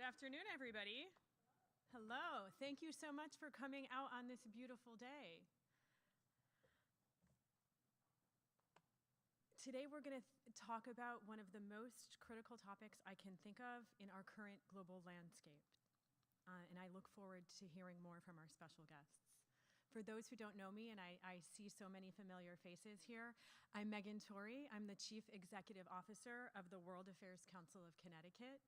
Good afternoon, everybody. Hello. Thank you so much for coming out on this beautiful day. Today, we're going to talk about one of the most critical topics I can think of in our current global landscape. And I look forward to hearing more from our special guests. For those who don't know me, and I see so many familiar faces here, I'm Megan Torrey. I'm the Chief Executive Officer of the World Affairs Council of Connecticut,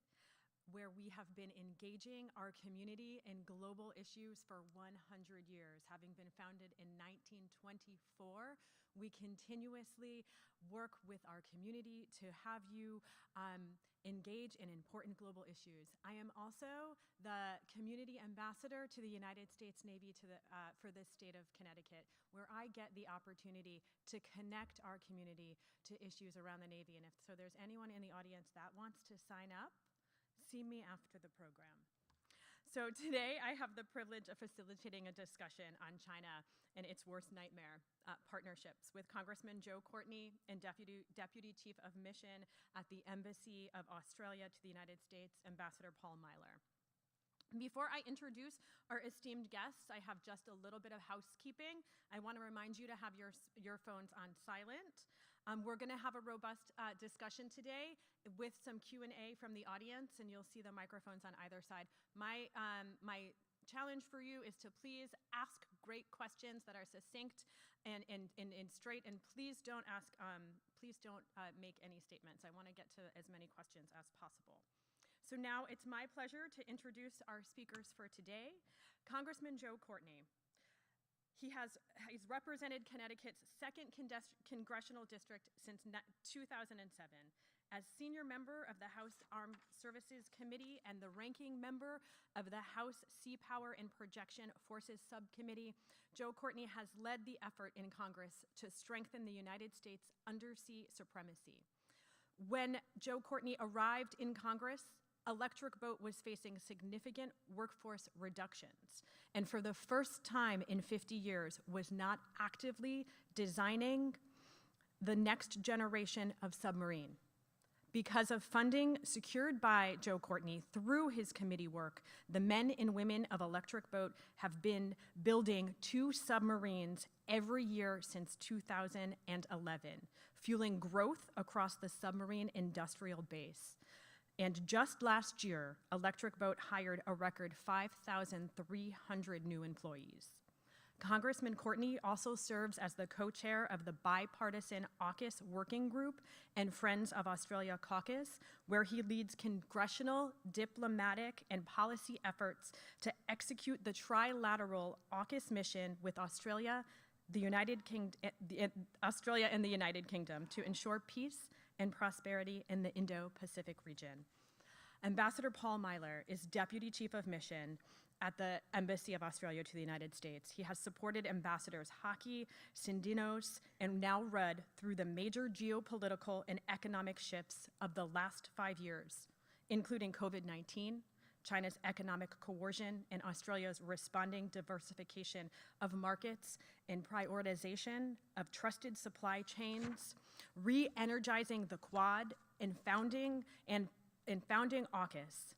where we have been engaging our community in global issues for 100 years. Having been founded in 1924, we continuously work with our community to have you engage in important global issues. I am also the community ambassador to the United States Navy for the state of Connecticut, where I get the opportunity to connect our community to issues around the Navy. And if there's anyone in the audience that wants to sign up, see me after the program. So today I have the privilege of facilitating a discussion on China and its worst nightmare, partnerships, with Congressman Joe Courtney and Deputy Chief of Mission at the Embassy of Australia to the United States, Ambassador Paul Myler. Before I introduce our esteemed guests, I have just a little bit of housekeeping. I want to remind you to have your phones on silent. We're going to have a robust discussion today with some Q&A from the audience, and you'll see the microphones on either side. My challenge for you is to please ask great questions that are succinct and straight, and please don't make any statements. I want to get to as many questions as possible. So now it's my pleasure to introduce our speakers for today. Congressman Joe Courtney. He's represented Connecticut's 2nd Congressional District since 2007. As senior member of the House Armed Services Committee and the ranking member of the House Sea Power and Projection Forces Subcommittee, Joe Courtney has led the effort in Congress to strengthen the United States undersea supremacy. When Joe Courtney arrived in Congress, Electric Boat was facing significant workforce reductions, and for the first time in 50 years was not actively designing the next generation of submarine. Because of funding secured by Joe Courtney through his committee work, the men and women of Electric Boat have been building 2 submarines every year since 2011, fueling growth across the submarine industrial base. And just last year, Electric Boat hired a record 5,300 new employees. Congressman Courtney also serves as the co-chair of the bipartisan AUKUS working group and Friends of Australia caucus, where he leads congressional, diplomatic, and policy efforts to execute the trilateral AUKUS mission with Australia, Australia and the United Kingdom to ensure peace and prosperity in the Indo-Pacific region. Ambassador Paul Myler is Deputy Chief of Mission at the Embassy of Australia to the United States. He has supported Ambassadors Haki, Sindinos, and now Rudd through the major geopolitical and economic shifts of the last 5 years, including COVID-19, China's economic coercion, and Australia's responding diversification of markets and prioritization of trusted supply chains, re-energizing the Quad, and founding AUKUS,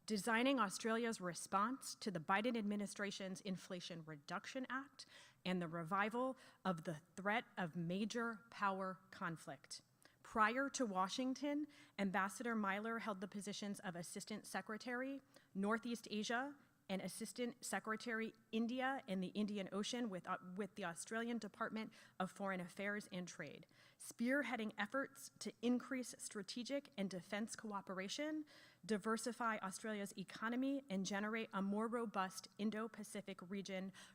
designing Australia's response to the Biden administration's Inflation Reduction Act, and the revival of the threat of major power conflict. Prior to Washington, Ambassador Myler held the positions of Assistant Secretary, Northeast Asia, and Assistant Secretary, India and the Indian Ocean with the Australian Department of Foreign Affairs and Trade, spearheading efforts to increase strategic and defense cooperation, diversify Australia's economy, and generate a more robust Indo-Pacific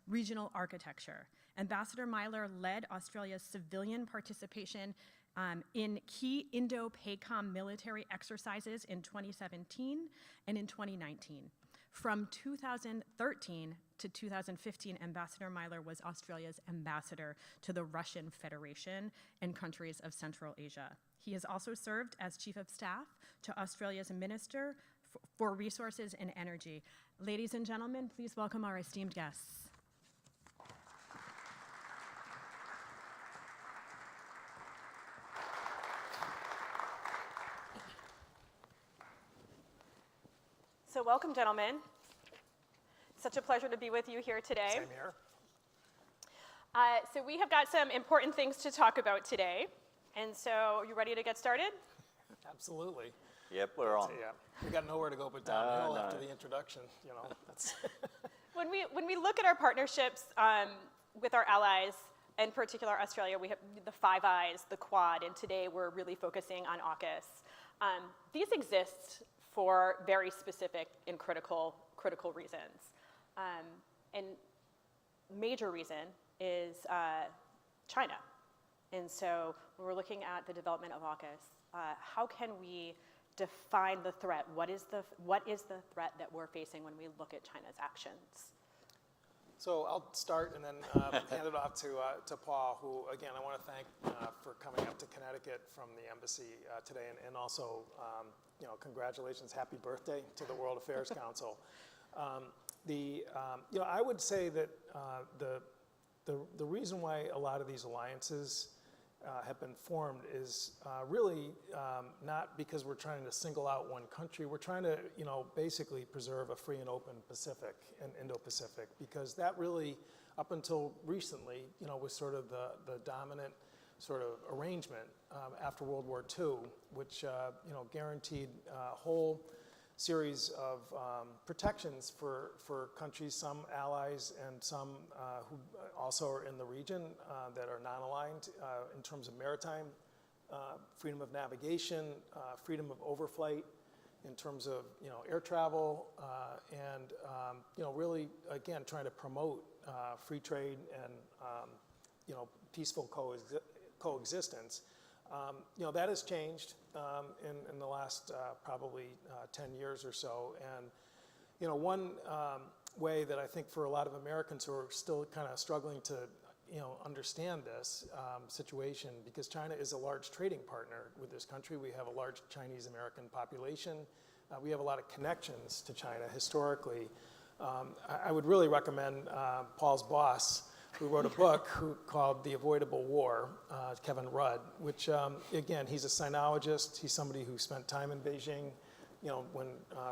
regional architecture. Ambassador Myler led Australia's civilian participation in key Indo-PACOM military exercises in 2017 and in 2019. From 2013 to 2015, Ambassador Myler was Australia's ambassador to the Russian Federation and countries of Central Asia. He has also served as Chief of Staff to Australia's Minister for Resources and Energy. Ladies and gentlemen, please welcome our esteemed guests. So So welcome, gentlemen. Such a pleasure to be with you here today. Same here. So we have got some important things to talk about today. And so, are you ready to get started? Absolutely. Yep, we're on. Yeah, we got nowhere to go but downhill after the introduction. You know, that's When we look at our partnerships with our allies, in particular Australia, we have the Five Eyes, the Quad, and today we're really focusing on AUKUS. These exist for very specific and critical reasons. And major reason is China. And so when we're looking at the development of AUKUS, how can we define the threat? What is the threat that we're facing when we look at China's actions? So I'll start and then hand it off to Paul, who, again, I want to thank for coming up to Connecticut from the embassy today, and also, congratulations, happy birthday to the World Affairs Council. I would say that the reason why a lot of these alliances have been formed is really not because we're trying to single out one country. We're trying to, basically preserve a free and open Pacific and Indo-Pacific, because that really, up until recently, was sort of the dominant sort of arrangement after World War II, which, guaranteed a whole series of protections for countries, some allies and some who also are in the region that are non-aligned in terms of maritime freedom of navigation, freedom of overflight in terms of air travel, and really, again, trying to promote free trade and peaceful coexistence. That has changed in the last probably 10 years or so. And, one way that I think for a lot of Americans who are still kind of struggling to, understand this situation, because China is a large trading partner with this country. We have a large Chinese American population. We have a lot of connections to China historically. I would really recommend Paul's boss, who wrote a book called The Avoidable War, Kevin Rudd, which, again, he's a sinologist. He's somebody who spent time in Beijing, when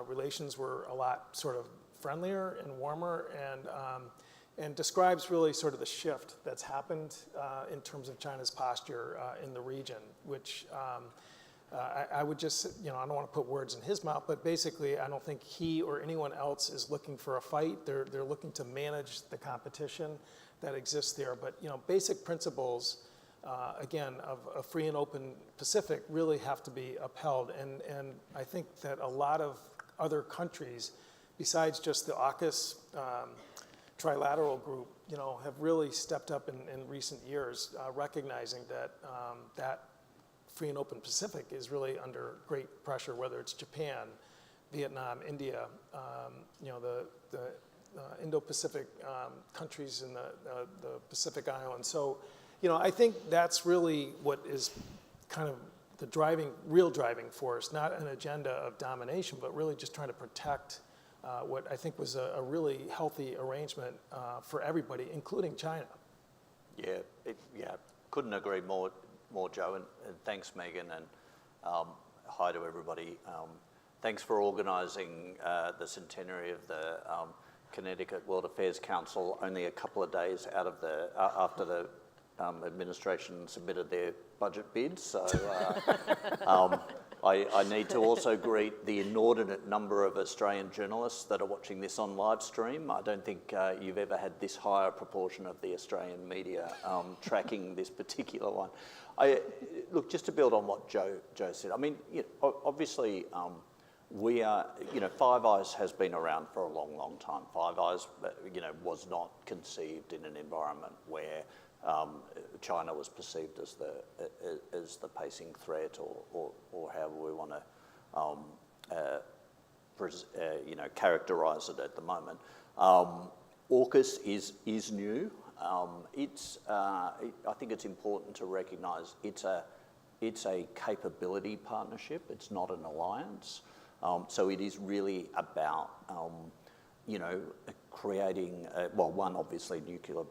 relations were a lot sort of friendlier and warmer, and describes really sort of the shift that's happened in terms of China's posture in the region, which I would just, I don't want to put words in his mouth, but basically I don't think he or anyone else is looking for a fight. They're looking to manage the competition that exists there. But basic principles, again, of a free and open Pacific really have to be upheld. And I think that a lot of other countries, besides just the AUKUS trilateral group, have really stepped up in recent years, recognizing that that free and open Pacific is really under great pressure, whether it's Japan, Vietnam, India, the Indo-Pacific countries in the Pacific Islands. So, I think that's really what is kind of the real driving force, not an agenda of domination, but really just trying to protect what I think was a really healthy arrangement for everybody, including China. Yeah, couldn't agree more, Joe, and thanks, Megan, and hi to everybody. Thanks for organising the centenary of the Connecticut World Affairs Council only a couple of days out of after the administration submitted their budget bids. So I need to also greet the inordinate number of Australian journalists that are watching this on live stream. I don't think you've ever had this high a proportion of the Australian media tracking this particular one. Look, just to build on what Joe said, I mean, obviously, we are, Five Eyes has been around for a long, long time. Five Eyes, was not conceived in an environment where China was perceived as the pacing threat, or however we want to, characterise it at the moment. AUKUS is new. I think it's important to recognise it's a capability partnership. It's not an alliance. So it is really about, creating, one, obviously nuclear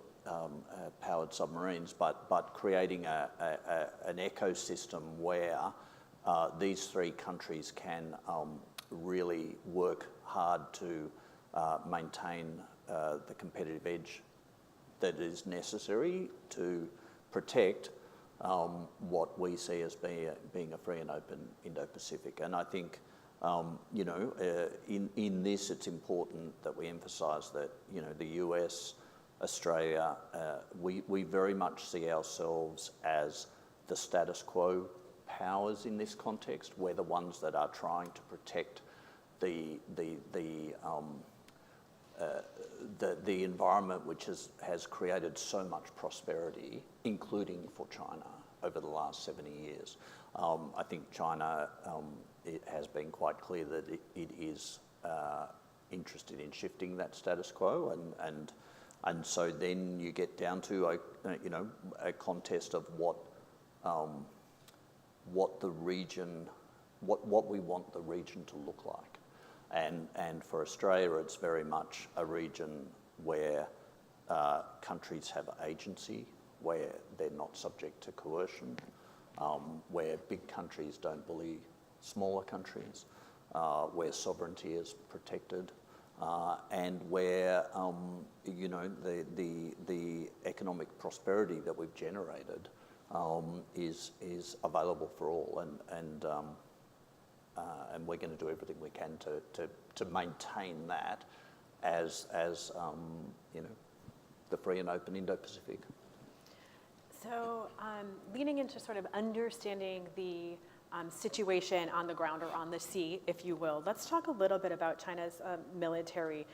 powered submarines, but creating an ecosystem where these three countries can really work hard to maintain the competitive edge that is necessary to protect what we see as being a free and open Indo-Pacific. And I think, in this, it's important that we emphasise that, the US, Australia, we very much see ourselves as the status quo powers in this context. We're the ones that are trying to protect the environment which has created so much prosperity, including for China over the last 70 years. I think China, it has been quite clear that it is interested in shifting that status quo, and so then you get down to a contest of what the region, what we want the region to look like. And for Australia, it's very much a region where countries have agency, where they're not subject to coercion, where big countries don't bully smaller countries, where sovereignty is protected, and where the economic prosperity that we've generated is available for all, and we're going to do everything we can to maintain that as the free and open Indo-Pacific. So leaning into sort of understanding the situation on the ground or on the sea, if you will, let's talk a little bit about China's military,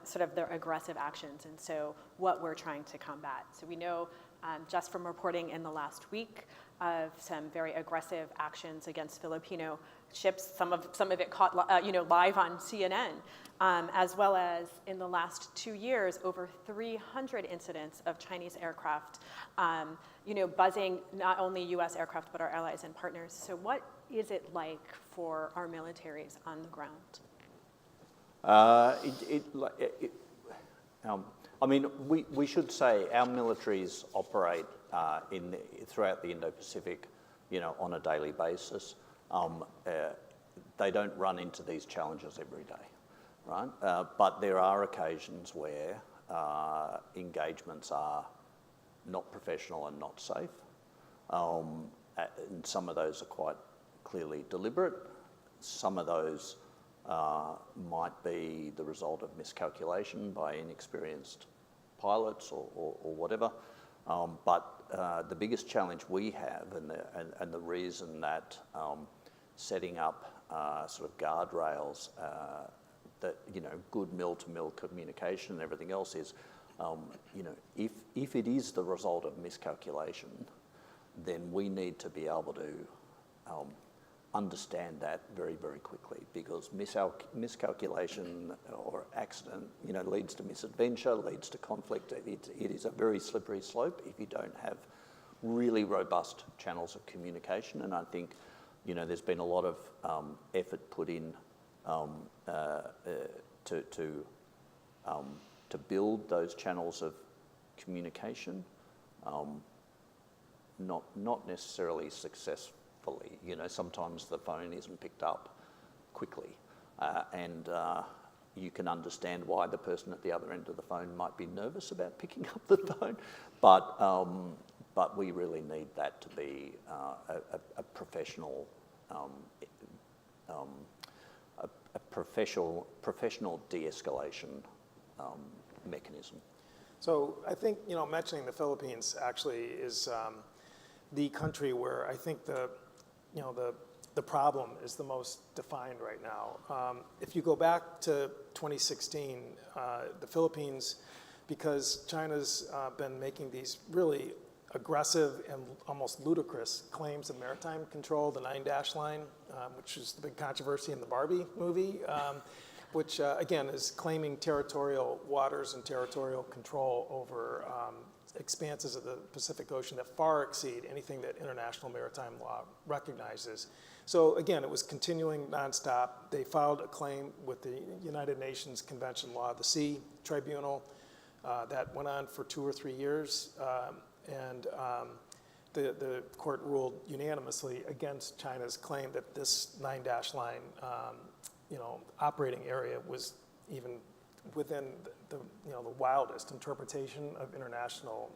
sort of their aggressive actions, and so what we're trying to combat. So we know just from reporting in the last week of some very aggressive actions against Filipino ships, some of it caught live on CNN, as well as in the last 2 years, over 300 incidents of Chinese aircraft, buzzing not only U.S. aircraft but our allies and partners. So what is it like for our militaries on the ground? We should say our militaries operate throughout the Indo-Pacific, on a daily basis. They don't run into these challenges every day, right? But there are occasions where engagements are not professional and not safe. And some of those are quite clearly deliberate. Some of those might be the result of miscalculation by inexperienced pilots or whatever. But the biggest challenge we have, and the reason that setting up sort of guardrails, that good mill-to-mill communication and everything else is, if it is the result of miscalculation, then we need to be able to understand that very, very quickly, because miscalculation or accident, leads to misadventure, leads to conflict. It is a very slippery slope if you don't have really robust channels of communication. And I think, there's been a lot of effort put in to build those channels of communication, not necessarily successfully. Sometimes the phone isn't picked up quickly, and you can understand why the person at the other end of the phone might be nervous about picking up the phone, but we really need that to be a professional, professional de-escalation mechanism. So I think, mentioning the Philippines actually is the country where I think the problem is the most defined right now. If you go back to 2016, the Philippines, because China's been making these really aggressive and almost ludicrous claims of maritime control, the 9-dash line, which is the big controversy in the Barbie movie, which again is claiming territorial waters and territorial control over expanses of the Pacific Ocean that far exceed anything that international maritime law recognizes. So again, it was continuing nonstop. They filed a claim with the United Nations Convention Law of the Sea Tribunal that went on for 2 or 3 years, and the court ruled unanimously against China's claim that this 9-dash line operating area was even within the wildest interpretation of international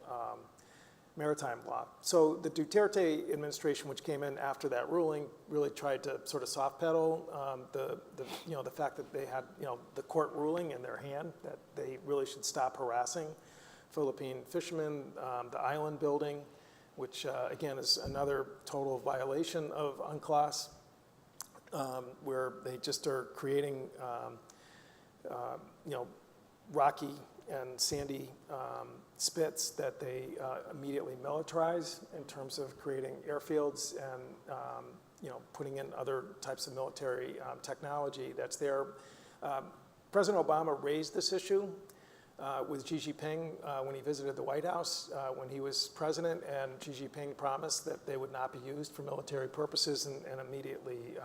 maritime law. So the Duterte administration, which came in after that ruling, really tried to sort of soft pedal the fact that they had the court ruling in their hand that they really should stop harassing Philippine fishermen, the island building, which again is another total violation of UNCLOS, where they just are creating rocky and sandy spits that they immediately militarize in terms of creating airfields and putting in other types of military technology that's there. President Obama raised this issue with Xi Jinping when he visited the White House when he was president, and Xi Jinping promised that they would not be used for military purposes, and immediately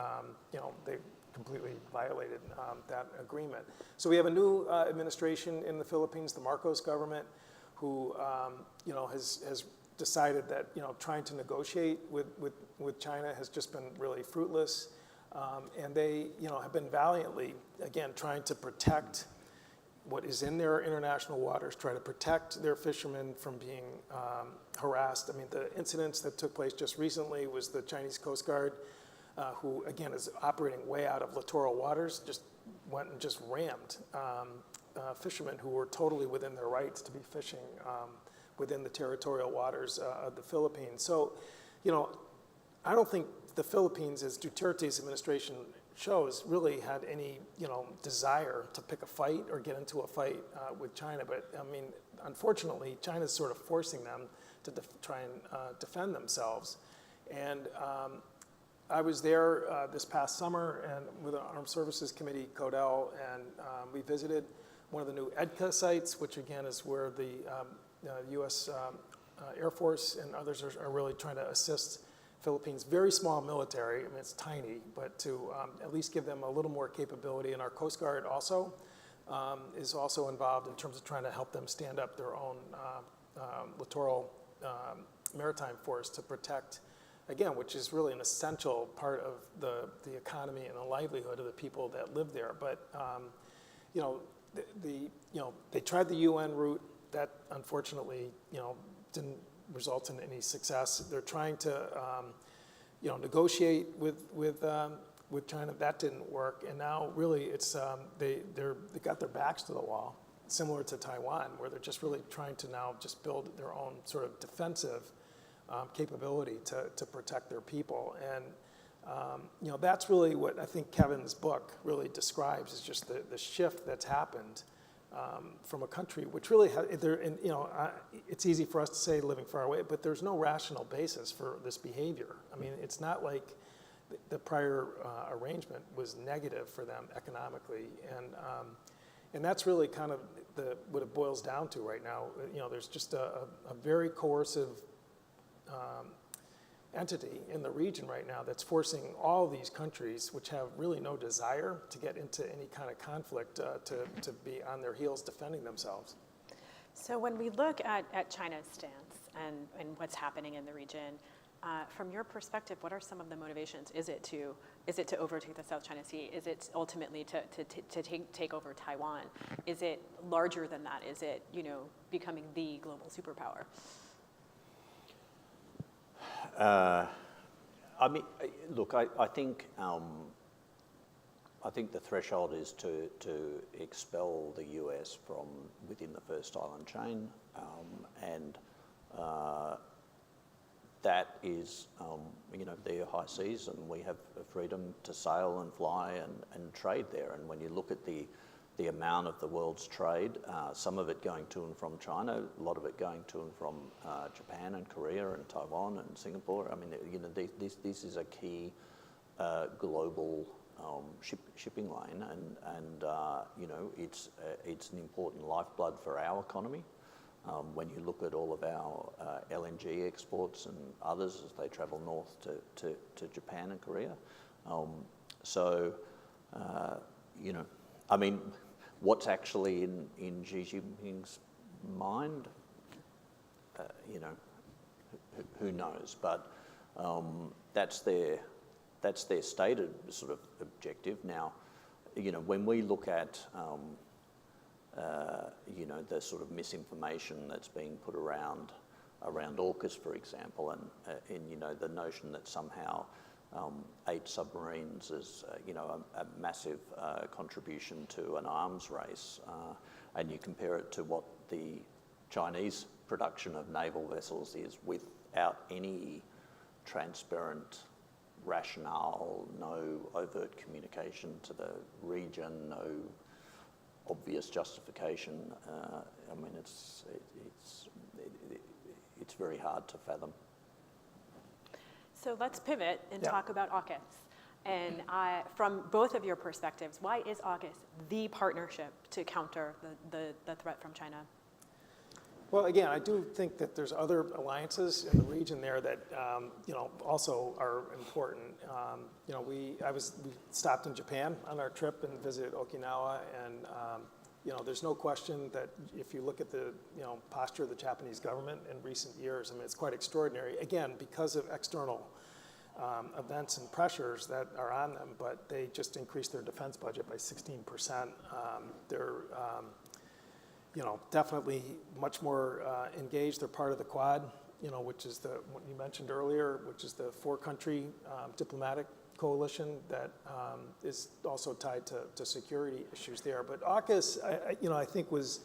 they completely violated that agreement. So we have a new administration in the Philippines, the Marcos government, who has decided that trying to negotiate with China has just been really fruitless, and they have been valiantly again trying to protect what is in their international waters, try to protect their fishermen from being harassed. I mean, the incidents that took place just recently was the Chinese Coast Guard, who again is operating way out of littoral waters, just went and just rammed fishermen who were totally within their rights to be fishing within the territorial waters of the Philippines. So, I don't think the Philippines, as Duterte's administration shows, really had any desire to pick a fight or get into a fight with China. But I mean, unfortunately, China's sort of forcing them to try and defend themselves. And I was there this past summer and with the Armed Services Committee, CODEL, and we visited one of the new EDCA sites, which again is where the U.S. Air Force and others are really trying to assist Philippines. Very small military, I mean it's tiny, but to at least give them a little more capability. And our Coast Guard also is also involved in terms of trying to help them stand up their own littoral maritime force to protect, again, which is really an essential part of the economy and the livelihood of the people that live there. But they tried the UN route. That unfortunately didn't result in any success. They're trying to negotiate with China. That didn't work, and now really it's they got their backs to the wall, similar to Taiwan, where they're just really trying to now just build their own sort of defensive capability to protect their people. And that's really what I think Kevin's book really describes, is just the shift that's happened from a country which really it's easy for us to say living far away, but there's no rational basis for this behavior. I mean, it's not like the prior arrangement was negative for them economically, and that's really kind of what it boils down to right now. There's just a very coercive entity in the region right now that's forcing all these countries, which have really no desire to get into any kind of conflict, to be on their heels defending themselves. So when we look at China's stance and what's happening in the region, from your perspective, what are some of the motivations? Is it to overtake the South China Sea? Is it ultimately to take over Taiwan? Is it larger than that? Is it becoming the global superpower? I mean, look, I think the threshold is to expel the US from within the first island chain, and that is, their high seas, and we have freedom to sail and fly and trade there. And when you look at the amount of the world's trade, some of it going to and from China, a lot of it going to and from Japan and Korea and Taiwan and Singapore. I mean, this is a key global shipping lane, and it's an important lifeblood for our economy. When you look at all of our LNG exports and others as they travel north to Japan and Korea. I mean, what's actually in Xi Jinping's mind, who knows? But that's their stated sort of objective. Now, when we look at, the sort of misinformation that's being put around AUKUS, for example, and the notion that somehow 8 submarines is, a massive contribution to an arms race, and you compare it to what the Chinese production of naval vessels is without any transparent rationale, no overt communication to the region, no obvious justification. It's very hard to fathom. So let's pivot and talk about AUKUS. And from both of your perspectives, why is AUKUS the partnership to counter the threat from China? Well, again, I do think that there's other alliances in the region there that also are important. We stopped in Japan on our trip and visited Okinawa, and there's no question that if you look at the posture of the Japanese government in recent years, it's quite extraordinary. Again, because of external events and pressures that are on them, but they just increased their defense budget by 16%. They're definitely much more engaged. They're part of the Quad, which is what you mentioned earlier, which is the 4-country diplomatic coalition that is also tied to security issues there. But AUKUS, I think was,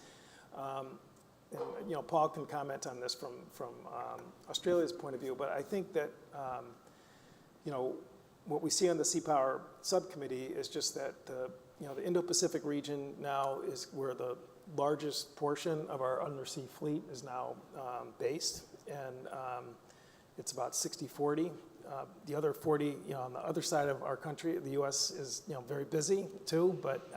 and Paul can comment on this from Australia's point of view, but I think that what we see on the Sea Power Subcommittee is just that the Indo-Pacific region now is where the largest portion of our undersea fleet is now based, and it's about 60-40. The other 40, on the other side of our country, the U.S. is very busy too, but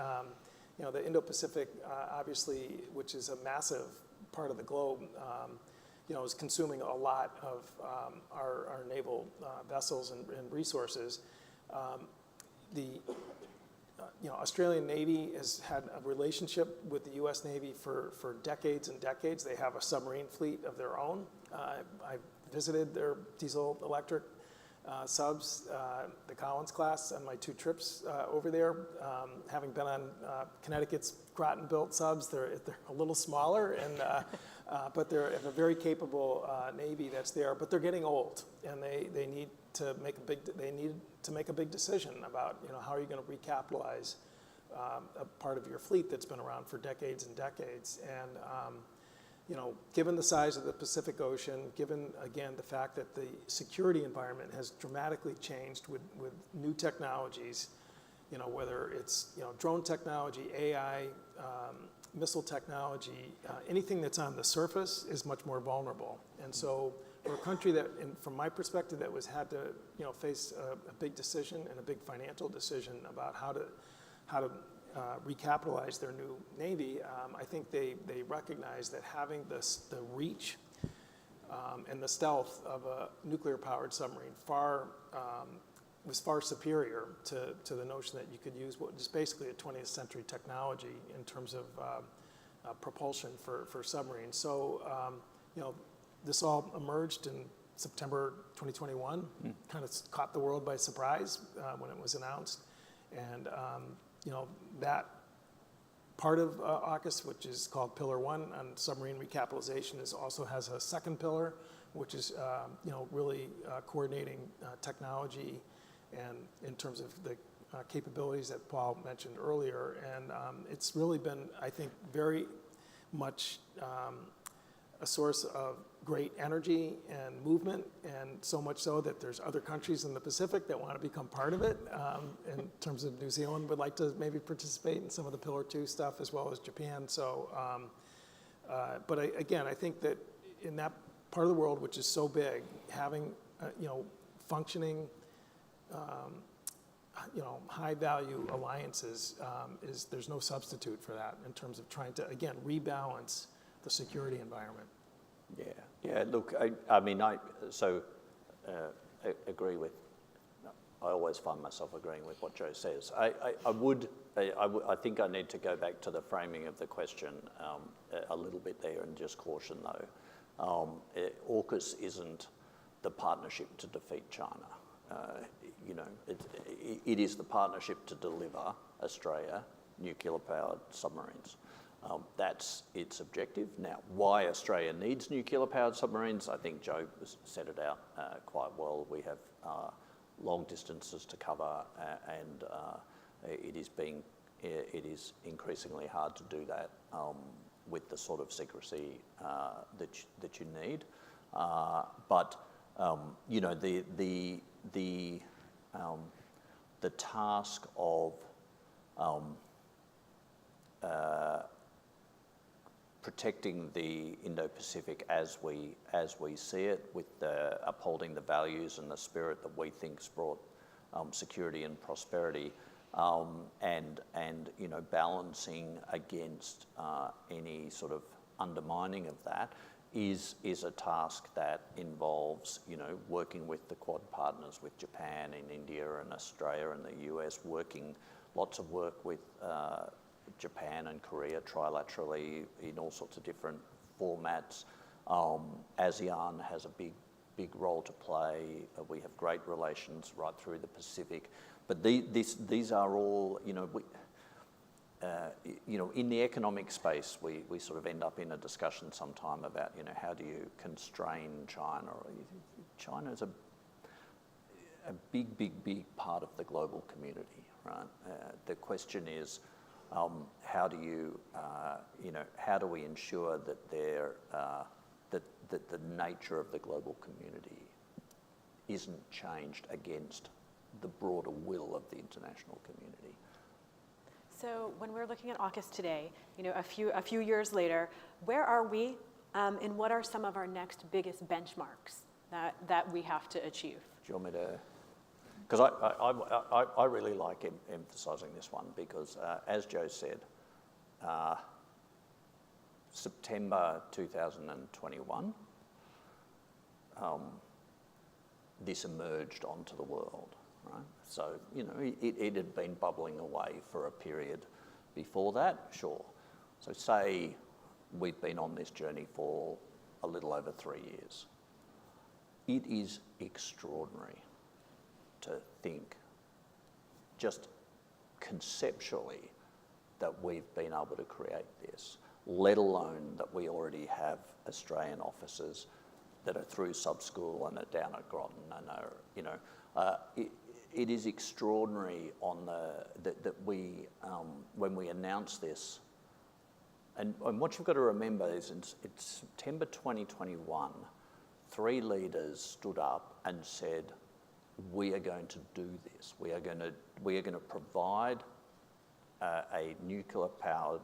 the Indo-Pacific, obviously, which is a massive part of the globe, is consuming a lot of our naval vessels and resources. The Australian Navy has had a relationship with the U.S. Navy for decades and decades. They have a submarine fleet of their own. I visited their diesel-electric subs, the Collins class, on my 2 trips over there. Having been on Connecticut's Groton-built subs, they're a little smaller, but they have a very capable Navy that's there. But they're getting old, and they need to make a big decision about how are you going to recapitalize a part of your fleet that's been around for decades and decades. And given the size of the Pacific Ocean, given again the fact that the security environment has dramatically changed with new technologies, whether it's drone technology, AI, missile technology, anything that's on the surface is much more vulnerable. And so for a country that, from my perspective, that had to face a big decision and a big financial decision about how to recapitalize their new Navy, I think they recognize that having the reach and the stealth of a nuclear-powered submarine was far superior to the notion that you could use what is basically a 20th century technology in terms of propulsion for submarines. So, this all emerged in September 2021, kind of caught the world by surprise when it was announced. And, that part of AUKUS, which is called Pillar 1 on submarine recapitalization, also has a second pillar, which is, really coordinating technology and in terms of the capabilities that Paul mentioned earlier. And it's really been, I think, very much a source of great energy and movement, and so much so that there's other countries in the Pacific that want to become part of it. In terms of New Zealand would like to maybe participate in some of the Pillar 2 stuff, as well as Japan. So, but I think that in that part of the world, which is so big, having functioning high-value alliances there's no substitute for that in terms of trying to, again, rebalance the security environment. Yeah. Look, I agree with. I always find myself agreeing with what Joe says. I think I need to go back to the framing of the question a little bit there and just caution though. AUKUS isn't the partnership to defeat China. It is the partnership to deliver Australia nuclear-powered submarines. That's its objective. Now, why Australia needs nuclear-powered submarines, I think Joe set it out quite well. We have long distances to cover, and it is increasingly hard to do that with the sort of secrecy that you need. But you know, the task of protecting the Indo-Pacific as we see it, with upholding the values and the spirit that we think's brought security and prosperity, and you know, balancing against any sort of undermining of that is a task that involves, you know, working with the Quad partners, with Japan and India and Australia and the US, lots of work with Japan and Korea trilaterally in all sorts of different formats. ASEAN has a big role to play. We have great relations right through the Pacific. But these are all, you know, in the economic space, we sort of end up in a discussion sometime about, you know, how do you constrain China? China is a big part of the global community, right? The question is, how do we ensure that that the nature of the global community isn't changed against the broader will of the international community? So when we're looking at AUKUS today, you know, a few years later, where are we, and what are some of our next biggest benchmarks that we have to achieve? Do you want me to? Because I really like emphasising this one, because as Joe said, September 2021, this emerged onto the world, right? So, you know, it had been bubbling away for a period before that, sure. So say we've been on this journey for a little over 3 years. It is extraordinary to think, just conceptually, that we've been able to create this, let alone that we already have Australian officers that are through sub-school and are down at Groton and are, you know, it is extraordinary that we, when we announced this, and what you've got to remember is it's September 2021, 3 leaders stood up and said, we are going to do this. We are going to provide a nuclear-powered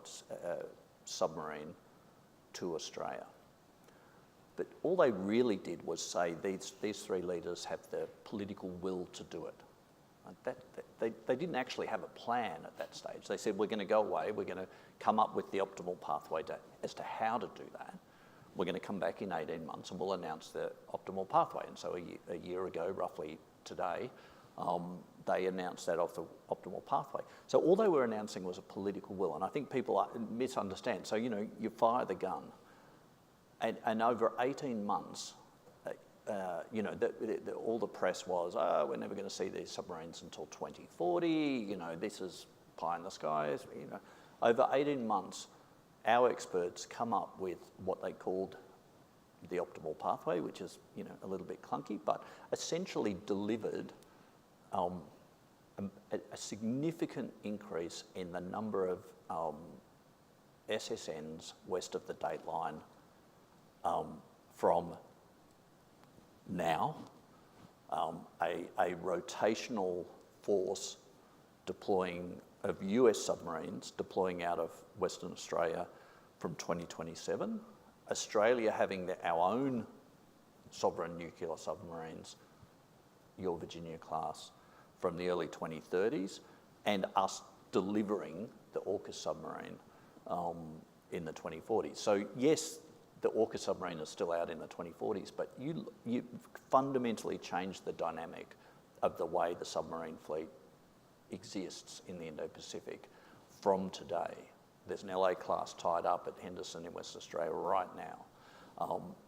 submarine to Australia. But all they really did was say these 3 leaders have the political will to do it. They didn't actually have a plan at that stage. They said, we're going to go away, we're going to come up with the optimal pathway as to how to do that. We're going to come back in 18 months and we'll announce the optimal pathway. And so a year ago, roughly today, they announced that optimal pathway. So all they were announcing was a political will. And I think people misunderstand. So, you know, you fire the gun. And over 18 months, you know, all the press was, we're never going to see these submarines until 2040. You know, this is pie in the skies. You know, over 18 months, our experts come up with what they called the optimal pathway, which is, you know, a little bit clunky, but essentially delivered a significant increase in the number of SSNs west of the dateline from now, a rotational force of US submarines deploying out of Western Australia from 2027, Australia having our own sovereign nuclear submarines, your Virginia class, from the early 2030s, and us delivering the AUKUS submarine in the 2040s. So yes, the AUKUS submarine is still out in the 2040s, but you fundamentally changed the dynamic of the way the submarine fleet exists in the Indo-Pacific from today. There's an LA class tied up at Henderson in West Australia right now.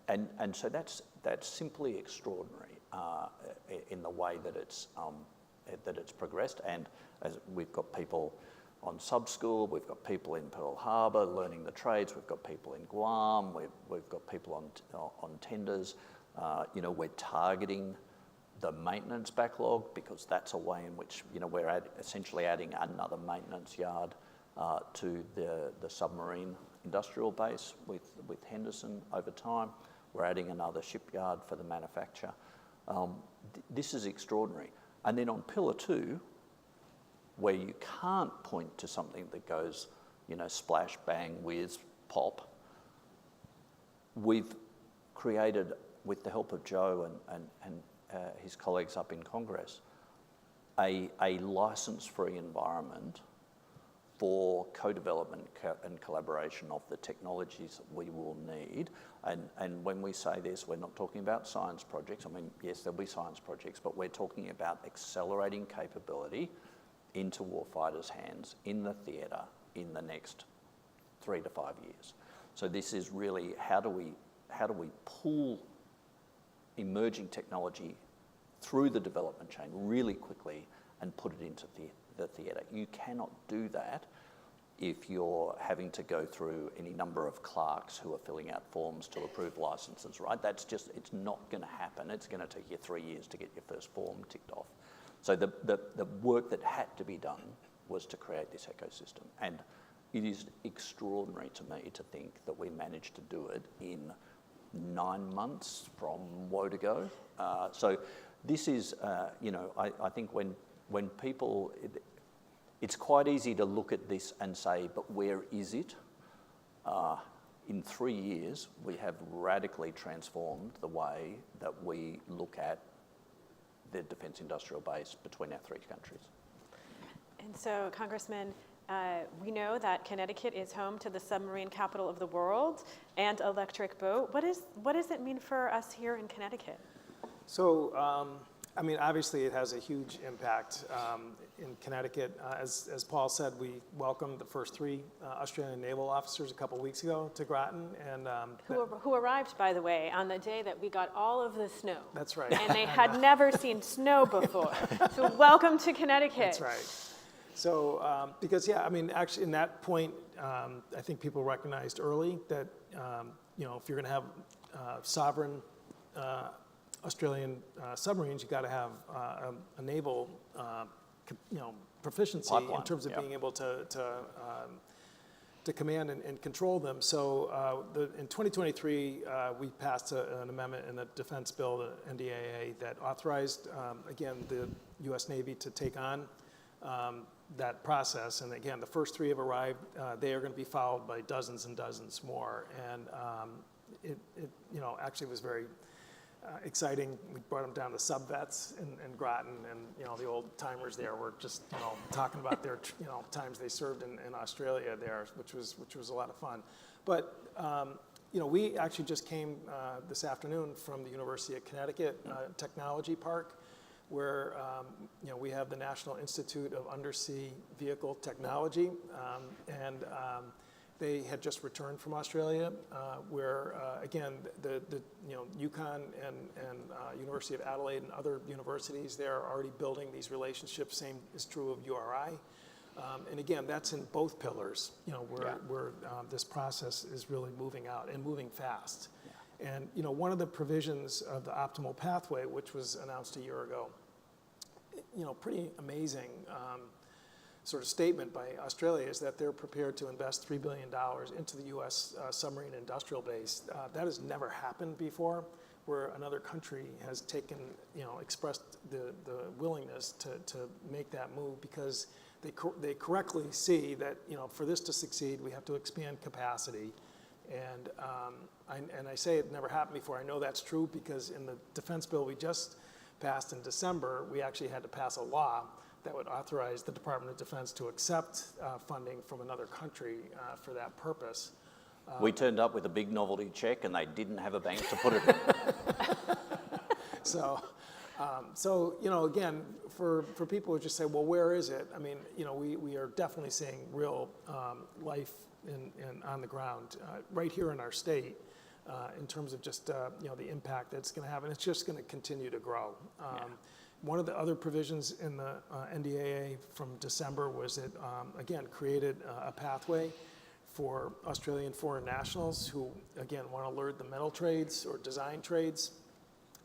And so that's simply extraordinary in the way that it's progressed. And as we've got people on sub-school, we've got people in Pearl Harbor learning the trades, we've got people in Guam, we've got people on tenders. We're targeting the maintenance backlog because that's a way in which, we're essentially adding another maintenance yard to the submarine industrial base with Henderson over time. We're adding another shipyard for the manufacture. This is extraordinary. And then on Pillar 2, where you can't point to something that goes, splash, bang, whiz, pop, we've created, with the help of Joe and his colleagues up in Congress, a license-free environment for co-development and collaboration of the technologies that we will need. And when we say this, we're not talking about science projects. I mean, yes, there'll be science projects, but we're talking about accelerating capability into warfighters' hands in the theatre in the next 3 to 5 years. So this is really how do we pull emerging technology through the development chain really quickly and put it into the theatre. You cannot do that if you're having to go through any number of clerks who are filling out forms to approve licenses, right? That's just, it's not going to happen. It's going to take you 3 years to get your first form ticked off. So the work that had to be done was to create this ecosystem. And it is extraordinary to me to think that we managed to do it in 9 months from woe to go. So this is, I think when people, it's quite easy to look at this and say, but where is it? In 3 years, we have radically transformed the way that we look at the defence industrial base between our 3 countries. And so, Congressman, we know that Connecticut is home to the submarine capital of the world and electric boat. What does it mean for us here in Connecticut? So, obviously it has a huge impact in Connecticut. As Paul said, we welcomed the first 3 Australian naval officers a couple weeks ago to Groton. And who arrived, by the way, on the day that we got all of the snow. That's right. And they had never seen snow before. So welcome to Connecticut. That's right. So, because, actually in that point, I think people recognized early that, if you're going to have sovereign Australian submarines, you got to have a naval, proficiency pipeline, in terms of being able to command and control them. So in 2023, we passed an amendment in the defense bill, the NDAA, that authorized, again, the U.S. Navy to take on that process. And again, the first 3 have arrived. They are going to be followed by dozens and dozens more. And it actually was very exciting. We brought them down to sub-vets in Groton, and the old timers there were just talking about their times they served in Australia there, which was a lot of fun. But we actually just came this afternoon from the University of Connecticut Technology Park, where we have the National Institute of Undersea Vehicle Technology, and they had just returned from Australia, where again the UConn and University of Adelaide and other universities there are already building these relationships. Same is true of URI, and again that's in both pillars. Where this process is really moving out and moving fast. Yeah. And one of the provisions of the optimal pathway, which was announced a year ago, pretty amazing. Sort of statement by Australia is that they're prepared to invest $3 billion into the U.S. Submarine industrial base. That has never happened before, where another country has taken, expressed the willingness to make that move, because they correctly see that, for this to succeed, we have to expand capacity. And I say it never happened before. I know that's true because in the defense bill we just passed in December, we actually had to pass a law that would authorize the Department of Defense to accept funding from another country for that purpose. We turned up with a big novelty check and they didn't have a bank to put it in. So again, for people who just say, well, where is it? We are definitely seeing real life on the ground right here in our state in terms of just the impact that it's going to have, and it's just going to continue to grow. One of the other provisions in the NDAA from December was it, again, created a pathway for Australian foreign nationals who, again, want to learn the metal trades or design trades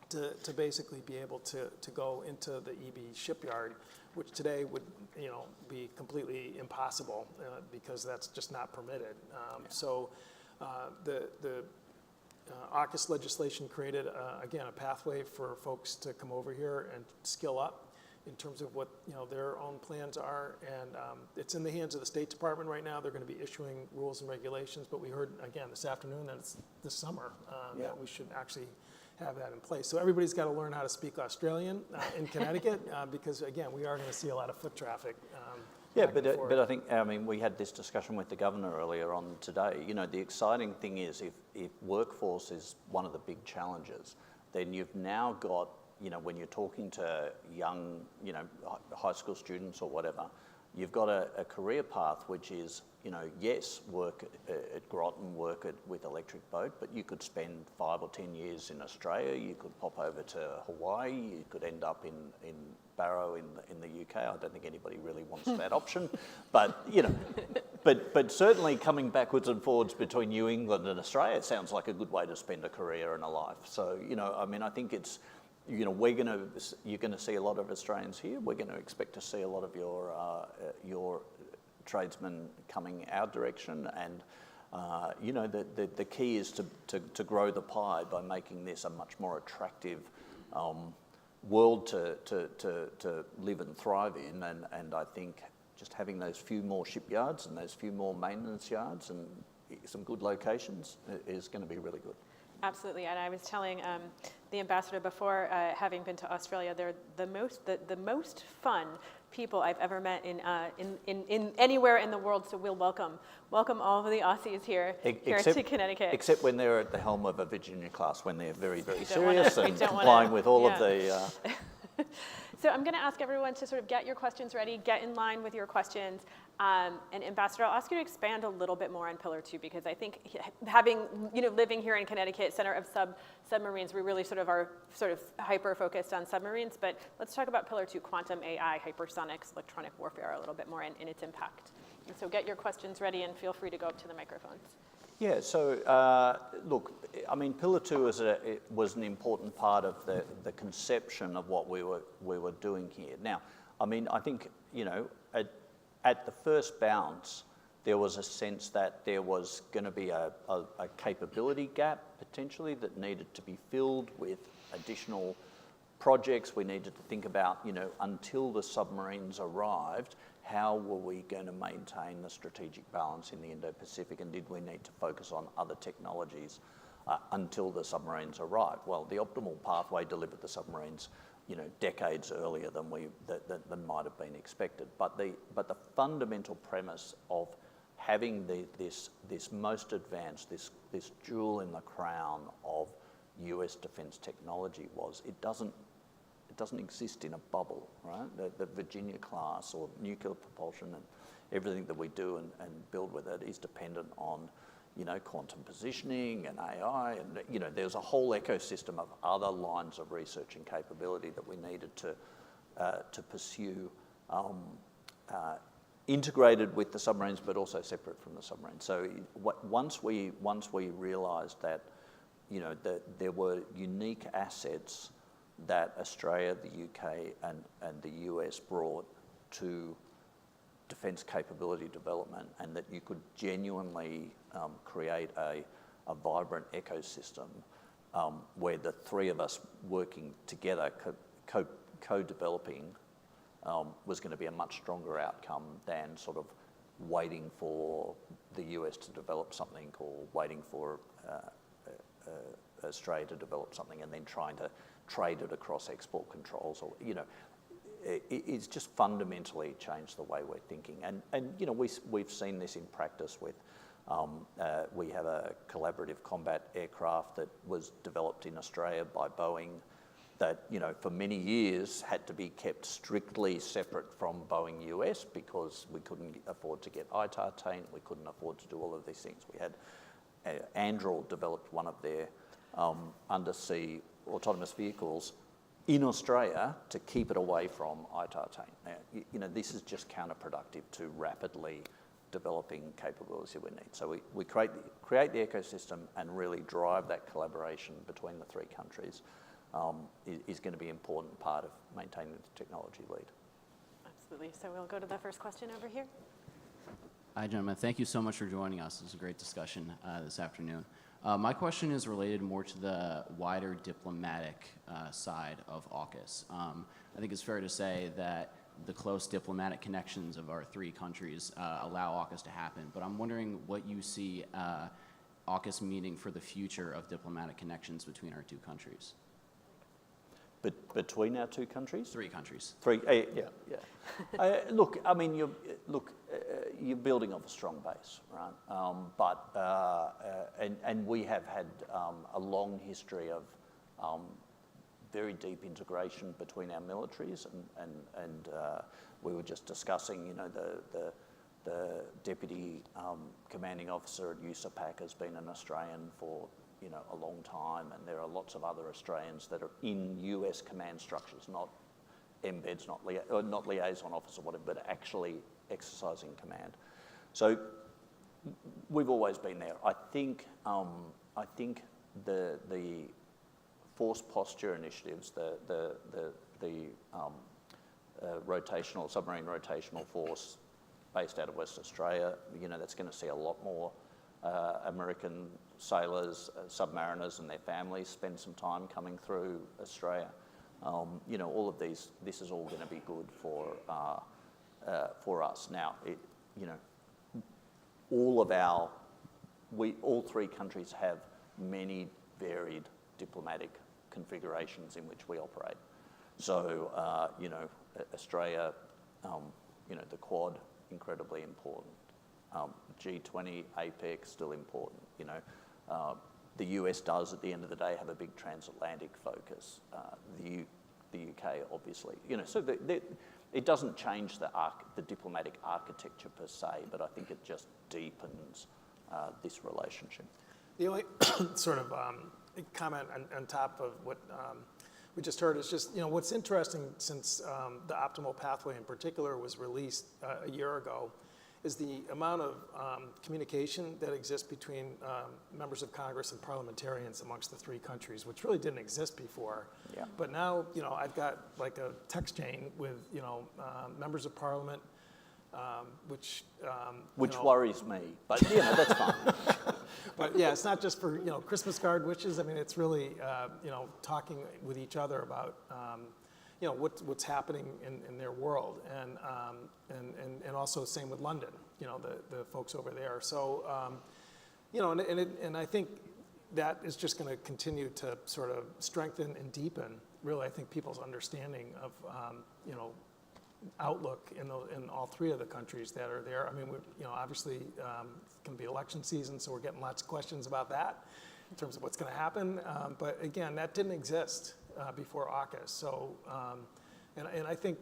to basically be able to go into the EB shipyard, which today would, be completely impossible because that's just not permitted. So the AUKUS legislation created, again, a pathway for folks to come over here and skill up in terms of what their own plans are, and it's in the hands of the State Department right now. They're going to be issuing rules and regulations, but we heard again this afternoon that it's this summer that we should actually have that in place. So everybody's got to learn how to speak Australian in Connecticut because again we are going to see a lot of foot traffic. Yeah, but I think, we had this discussion with the governor earlier on today. The exciting thing is if workforce is one of the big challenges, then you've now got, when you're talking to young, high school students or whatever, you've got a career path which is, yes, work at Groton, work with Electric Boat, but you could spend 5 or 10 years in Australia, you could pop over to Hawaii, you could end up in Barrow in the UK. I don't think anybody really wants that option, but but certainly coming backwards and forwards between New England and Australia sounds like a good way to spend a career and a life. So I think it's you're going to see a lot of Australians here. We're going to expect to see a lot of your tradesmen coming our direction, and the key is to grow the pie by making this a much more attractive world to live and thrive in, and I think just having those few more shipyards and those few more maintenance yards and some good locations is going to be really good. Absolutely, and I was telling the ambassador before, having been to Australia, they're the most fun people I've ever met in anywhere in the world. So we'll welcome all of the Aussies here to Connecticut. Except when they're at the helm of a Virginia class, when they're very, very serious and complying with all of the. So I'm going to ask everyone to sort of get your questions ready, get in line with your questions. And Ambassador, I'll ask you to expand a little bit more on Pillar 2, because I think having, living here in Connecticut, center of submarines, we really are hyper focused on submarines, but let's talk about Pillar 2, quantum AI, hypersonics, electronic warfare a little bit more in its impact. And so get your questions ready and feel free to go up to the microphones. Yeah, so look, Pillar 2 was an important part of the conception of what we were doing here. Now, I think, at the first bounce, there was a sense that there was going to be a capability gap, potentially, that needed to be filled with additional projects. We needed to think about, until the submarines arrived, how were we going to maintain the strategic balance in the Indo-Pacific, and did we need to focus on other technologies until the submarines arrived? Well, the optimal pathway delivered the submarines decades earlier than might have been expected. But the fundamental premise of having this most advanced, this jewel in the crown of US defence technology was it doesn't exist in a bubble, right? The Virginia class or nuclear propulsion and everything that we do and build with it is dependent on quantum positioning and AI, and there's a whole ecosystem of other lines of research and capability that we needed to pursue, integrated with the submarines, but also separate from the submarines. So once we realised that that there were unique assets that Australia, the UK, and the US brought to defence capability development, and that you could genuinely create a vibrant ecosystem where the three of us working together, co-developing, was going to be a much stronger outcome than sort of waiting for the US to develop something or waiting for Australia to develop something and then trying to trade it across export controls, or it's just fundamentally changed the way we're thinking, and we've seen this in practice with we have a collaborative combat aircraft that was developed in Australia by Boeing that for many years had to be kept strictly separate from Boeing US because we couldn't afford to get ITAR taint, we couldn't afford to do all of these things. We had Anduril developed one of their undersea autonomous vehicles in Australia to keep it away from iTartane. Now, this is just counterproductive to rapidly developing capabilities that we need. So we create the ecosystem and really drive that collaboration between the three countries is going to be an important part of maintaining the technology lead. Absolutely. So we'll go to the first question over here. Hi, gentlemen. Thank you so much for joining us. It was a great discussion this afternoon. My question is related more to the wider diplomatic side of AUKUS. I think it's fair to say that the close diplomatic connections of our three countries allow AUKUS to happen, but I'm wondering what you see AUKUS meaning for the future of diplomatic connections between our two countries. But between our two countries? Three countries. Yeah. Look, I mean, you're building off a strong base, right? And we have had a long history of very deep integration between our militaries, and we were just discussing, the deputy commanding officer at USAPAC has been an Australian for a long time, and there are lots of other Australians that are in US command structures, not embeds, not liaison officer, whatever, but actually exercising command. So we've always been there. I think the force posture initiatives, the submarine rotational force based out of West Australia, that's going to see a lot more American sailors, submariners and their families spend some time coming through Australia. All of this is all going to be good for us. Now, all three countries have many varied diplomatic configurations in which we operate. So, Australia, the Quad, incredibly important. G20, APEC, still important. The US does, at the end of the day, have a big transatlantic focus. The UK, obviously. So it doesn't change the diplomatic architecture per se, but I think it just deepens this relationship. The only sort of comment on top of what we just heard is just, what's interesting since the optimal pathway in particular was released a year ago is the amount of communication that exists between members of Congress and parliamentarians amongst the three countries, which really didn't exist before. Yeah. But now, I've got like a text chain with, members of parliament, which worries me, but that's fine. But yeah, it's not just for Christmas card wishes. I mean, it's really talking with each other about what's happening in their world, and also same with London. The folks over there. So and I think that is just going to continue to sort of strengthen and deepen. Really, I think people's understanding of outlook in all three of the countries that are there. I mean, obviously it's going to be election season, so we're getting lots of questions about that in terms of what's going to happen. But again, that didn't exist before AUKUS. So, and I think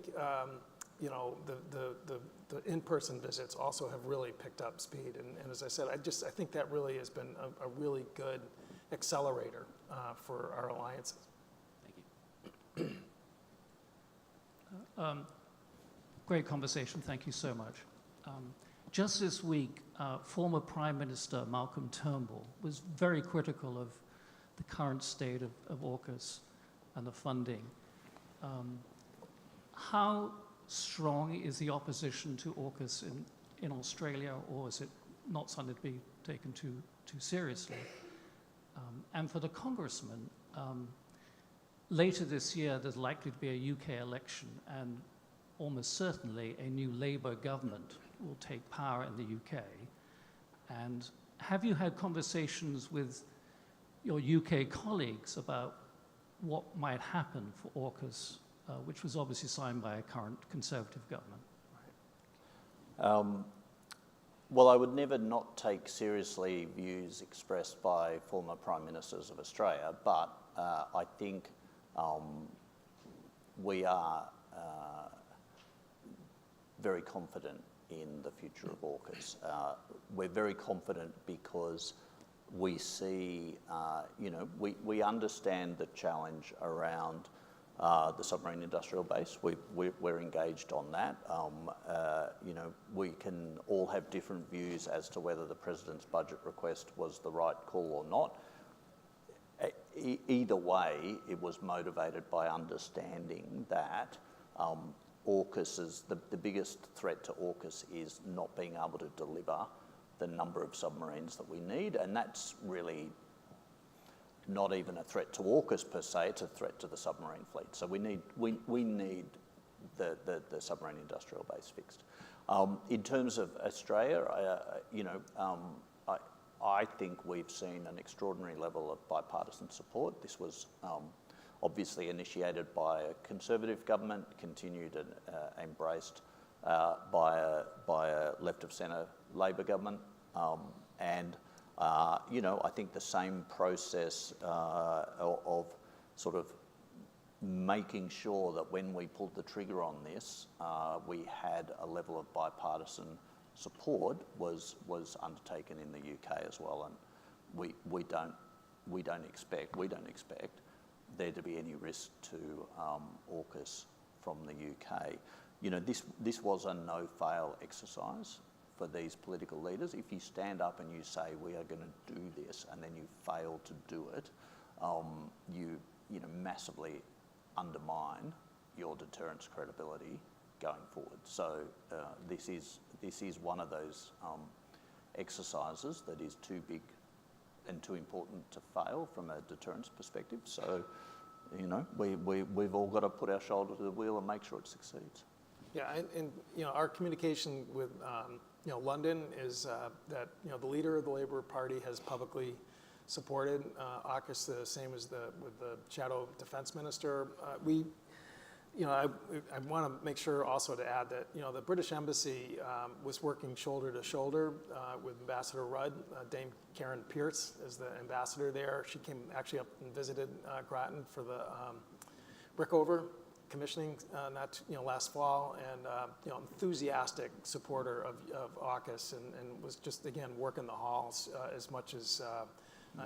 the in-person visits also have really picked up speed. And as I said, I think that really has been a really good accelerator for our alliances. Thank you. Great conversation. Thank you so much. Just this week, former Prime Minister Malcolm Turnbull was very critical of the current state of AUKUS and the funding. How strong is the opposition to AUKUS in Australia, or is it not something to be taken too seriously? And for the congressman, later this year, there's likely to be a UK election, and almost certainly a new Labour government will take power in the UK. And have you had conversations with your UK colleagues about what might happen for AUKUS, which was obviously signed by a current Conservative government? Well, I would never not take seriously views expressed by former Prime Ministers of Australia, but I think we are very confident in the future of AUKUS. We're very confident because we see, we understand the challenge around the submarine industrial base. We're engaged on that. We can all have different views as to whether the President's budget request was the right call or not. Either way, it was motivated by understanding that AUKUS is the biggest threat to AUKUS is not being able to deliver the number of submarines that we need, and that's really not even a threat to AUKUS per se, it's a threat to the submarine fleet. So we need the submarine industrial base fixed. In terms of Australia, I think we've seen an extraordinary level of bipartisan support. This was obviously initiated by a Conservative government, continued and embraced by a left of centre Labor government, I think the same process of sort of making sure that when we pulled the trigger on this, we had a level of bipartisan support was undertaken in the UK as well, and we don't expect there to be any risk to AUKUS from the UK. This was a no-fail exercise for these political leaders. If you stand up and you say we are going to do this, and then you fail to do it, you massively undermine your deterrence credibility going forward. So this is one of those exercises that is too big and too important to fail from a deterrence perspective. So we've all got to put our shoulder to the wheel and make sure it succeeds. Yeah, and our communication with London is that the leader of the Labour Party has publicly supported AUKUS, the same as with the Shadow Defence Minister. I want to make sure also to add that the British Embassy was working shoulder to shoulder with Ambassador Rudd. Dame Karen Pierce is the ambassador there. She came actually up and visited Groton for the Rickover commissioning last fall, and enthusiastic supporter of AUKUS, and was just again working the halls as much as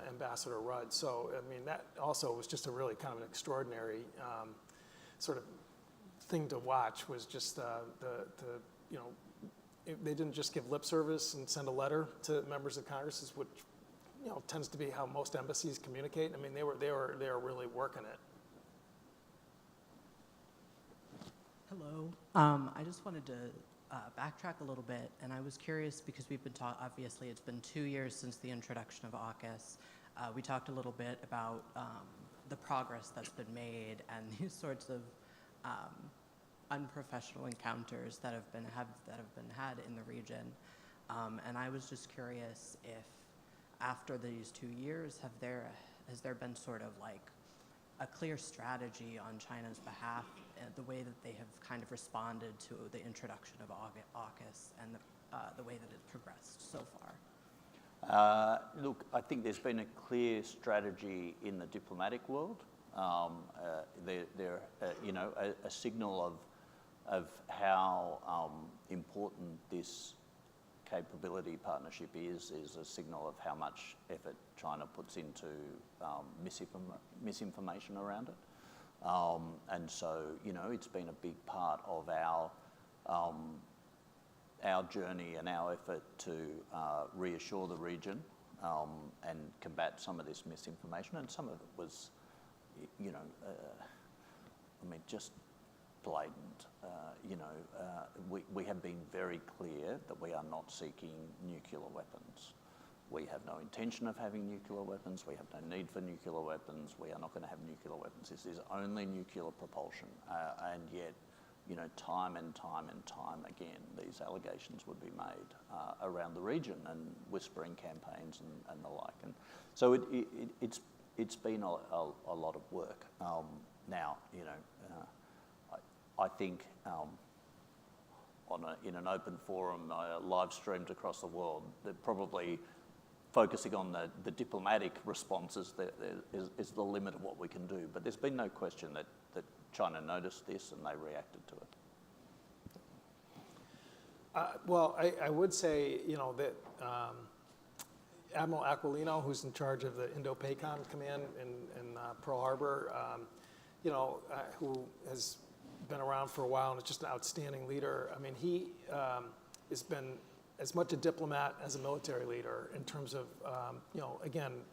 Ambassador Rudd. So I mean that also was just a really kind of an extraordinary sort of thing to watch. Was just they didn't just give lip service and send a letter to members of Congress, which tends to be how most embassies communicate. I mean they were really working it. Hello. I just wanted to backtrack a little bit, and I was curious because we've been obviously it's been 2 years since the introduction of AUKUS. We talked a little bit about the progress that's been made and these sorts of unprofessional encounters that have been had in the region. And I was just curious if after these 2 years, has there been sort of like a clear strategy on China's behalf, the way that they have kind of responded to the introduction of AUKUS and the way that it's progressed so far? Look, I think there's been a clear strategy in the diplomatic world. A signal of how important this capability partnership is a signal of how much effort China puts into misinformation around it. And so, it's been a big part of our journey and our effort to reassure the region and combat some of this misinformation. And some of it was, just blatant. We have been very clear that we are not seeking nuclear weapons. We have no intention of having nuclear weapons. We have no need for nuclear weapons. We are not going to have nuclear weapons. This is only nuclear propulsion. And yet, time and time and time again, these allegations would be made around the region and whispering campaigns and the like. And so it's been a lot of work. Now, I think in an open forum, live streamed across the world, they're probably focusing on the diplomatic responses is the limit of what we can do. But there's been no question that China noticed this and they reacted to it. Well, I would say, that Admiral Aquilino, who's in charge of the Indo-PACOM Command in Pearl Harbor, who has been around for a while and is just an outstanding leader. I mean, he has been as much a diplomat as a military leader in terms of, again,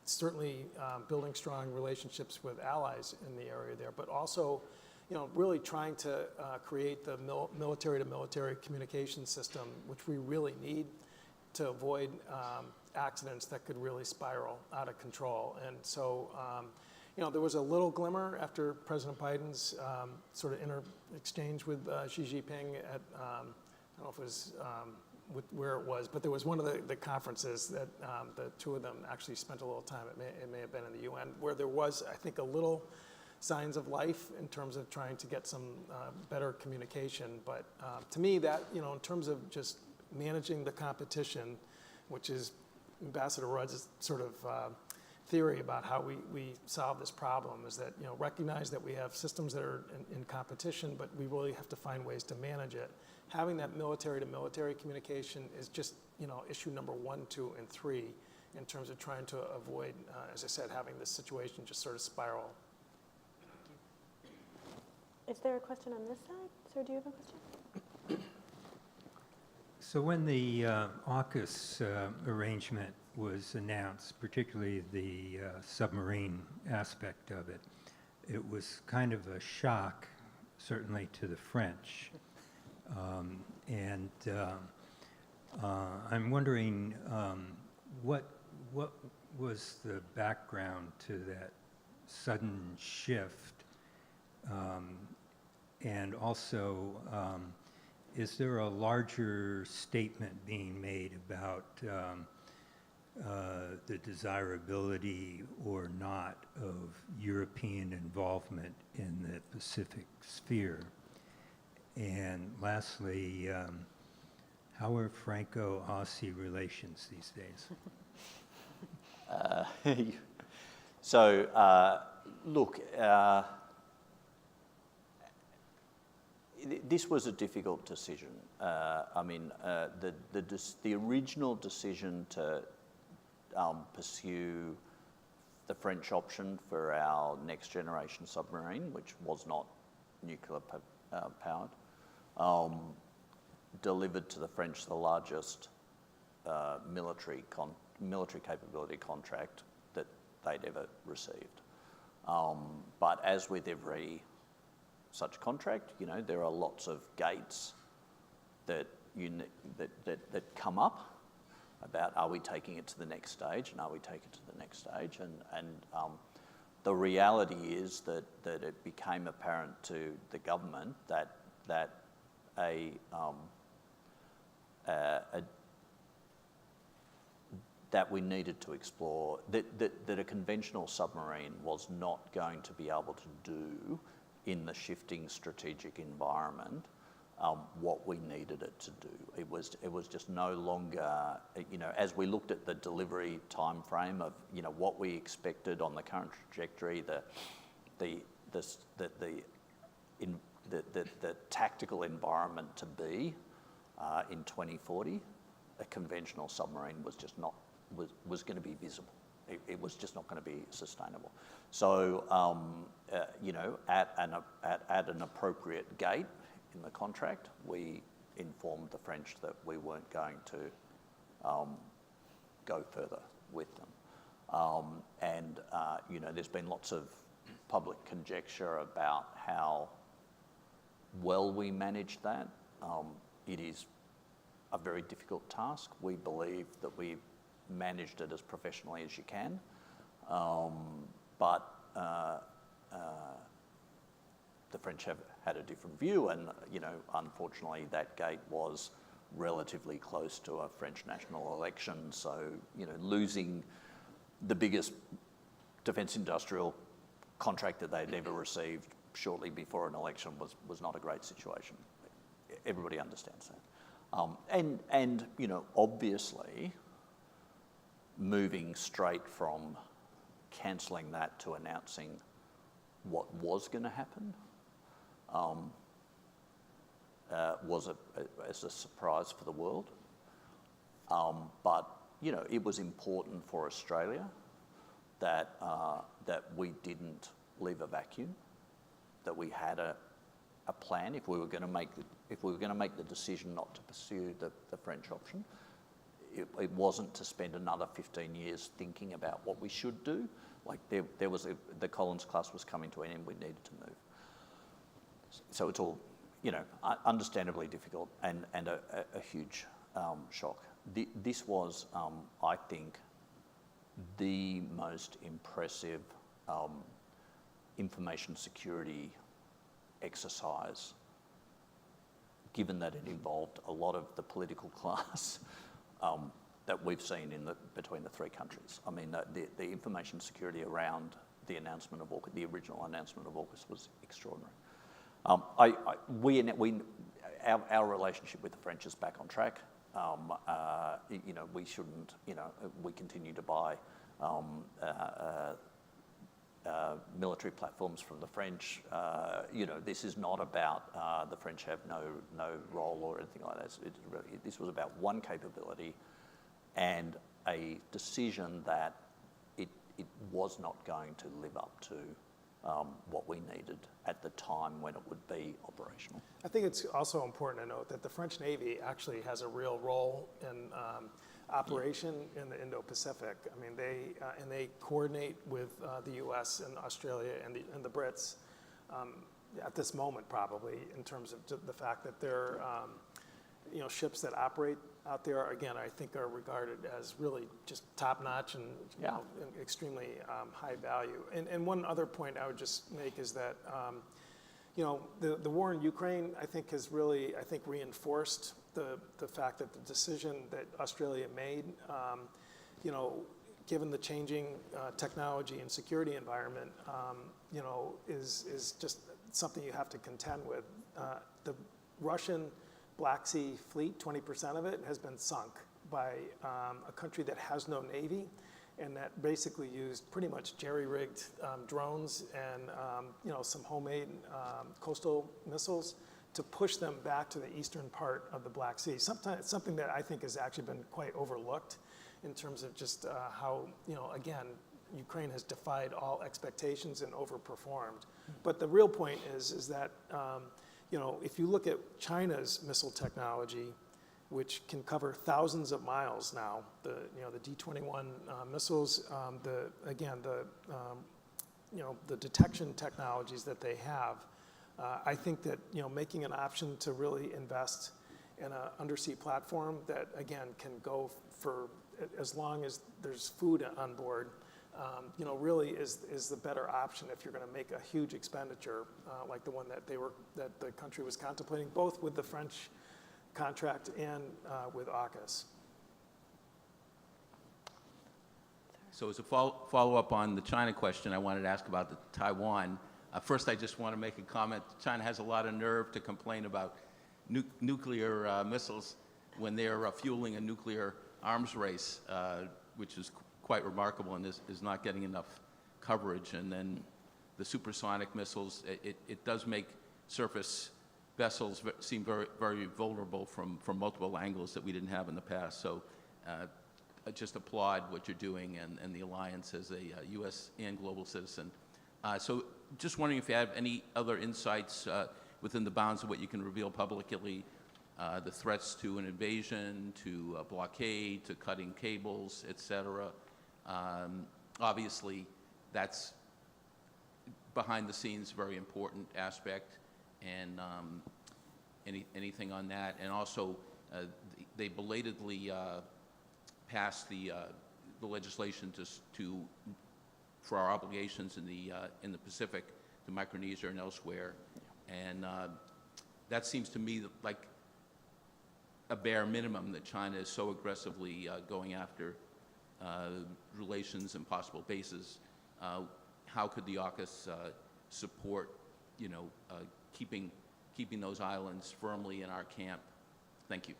certainly building strong relationships with allies in the area there, but also, really trying to create the military-to-military communication system, which we really need to avoid accidents that could really spiral out of control. And so, there was a little glimmer after President Biden's sort of exchange with Xi Jinping at, I don't know if it was where it was, but there was one of the conferences that the two of them actually spent a little time. It may have been in the UN, where there was, I think, a little signs of life in terms of trying to get some better communication. But to me, that, in terms of just managing the competition, which is Ambassador Rudd's sort of theory about how we solve this problem, is that, recognize that we have systems that are in competition, but we really have to find ways to manage it. Having that military-to-military communication is just, issue number 1, 2, and 3 in terms of trying to avoid, as I said, having this situation just sort of spiral. Is there a question on this side? Sir, do you have a question? So when the AUKUS arrangement was announced, particularly the submarine aspect of it, it was kind of a shock, certainly to the French. I'm wondering what was the background to that sudden shift, and also is there a larger statement being made about the desirability or not of European involvement in the Pacific sphere? And lastly, how are Franco-Aussie relations these days? Look, this was a difficult decision. The original decision to pursue the French option for our next generation submarine, which was not nuclear powered, delivered to the French the largest military capability contract that they'd ever received. But as with every such contract, there are lots of gates that come up about, are we taking it to the next stage, and are we taking it to the next stage? And the reality is that it became apparent to the government that we needed to explore that a conventional submarine was not going to be able to do in the shifting strategic environment what we needed it to do. It was just no longer, as we looked at the delivery time frame of what we expected on the current trajectory, the tactical environment to be in 2040, a conventional submarine was just not was going to be visible. It was just not going to be sustainable. So at an appropriate gate in the contract, we informed the French that we weren't going to go further with them. There's been lots of public conjecture about how well we managed that. It is a very difficult task. We believe that we managed it as professionally as you can, but the French have had a different view, and unfortunately that gate was relatively close to a French national election, so losing the biggest defence industrial contract that they'd ever received shortly before an election was not a great situation. Everybody understands that. Obviously, moving straight from cancelling that to announcing what was going to happen was a surprise for the world. But it was important for Australia that we didn't leave a vacuum, that we had a plan if we were going to make the decision not to pursue the French option. It wasn't to spend another 15 years thinking about what we should do. Like the Collins class was coming to an end, we needed to move. So it's all, understandably difficult and a huge shock. This was, I think, the most impressive information security exercise, given that it involved a lot of the political class that we've seen between the three countries. I mean, the information security around the announcement of AUKUS, the original announcement of AUKUS, was extraordinary. Our relationship with the French is back on track. We shouldn't. We continue to buy military platforms from the French. This is not about the French have no role or anything like that. This was about one capability and a decision that it was not going to live up to what we needed at the time when it would be operational. I think it's also important to note that the French Navy actually has a real role in operation in the Indo-Pacific. I mean, they coordinate with the U.S. and Australia and the Brits at this moment, probably, in terms of the fact that they're ships that operate out there, again, I think are regarded as really just top-notch and extremely high value. And one other point I would just make is that the war in Ukraine, I think, has really, reinforced the fact that the decision that Australia made, given the changing technology and security environment, is just something you have to contend with. The Russian Black Sea fleet, 20% of it, has been sunk by a country that has no navy and that basically used pretty much jerry-rigged drones and some homemade coastal missiles to push them back to the eastern part of the Black Sea. Something that I think has actually been quite overlooked in terms of just how, again, Ukraine has defied all expectations and overperformed. But the real point is that if you look at China's missile technology, which can cover thousands of miles now, the D-21 missiles, the detection technologies that they have, I think that making an option to really invest in an undersea platform that again can go for as long as there's food on board, really is the better option if you're going to make a huge expenditure like the one that the country was contemplating, both with the French contract and with AUKUS. So as a follow-up on the China question, I wanted to ask about the Taiwan. First, I just want to make a comment. China has a lot of nerve to complain about nuclear missiles when they're fueling a nuclear arms race, which is quite remarkable and is not getting enough coverage. And then the supersonic missiles, it does make surface vessels seem very, very vulnerable from multiple angles that we didn't have in the past. So I just applaud what you're doing and the alliance as a U.S. and global citizen. So just wondering if you have any other insights within the bounds of what you can reveal publicly, the threats to an invasion, to a blockade, to cutting cables, et cetera. Obviously, that's behind the scenes very important aspect, and anything on that. And also, they belatedly passed the legislation for our obligations in the Pacific, to Micronesia and elsewhere, and that seems to me like a bare minimum that China is so aggressively going after relations and possible bases. How could the AUKUS support, keeping those islands firmly in our camp? Thank you.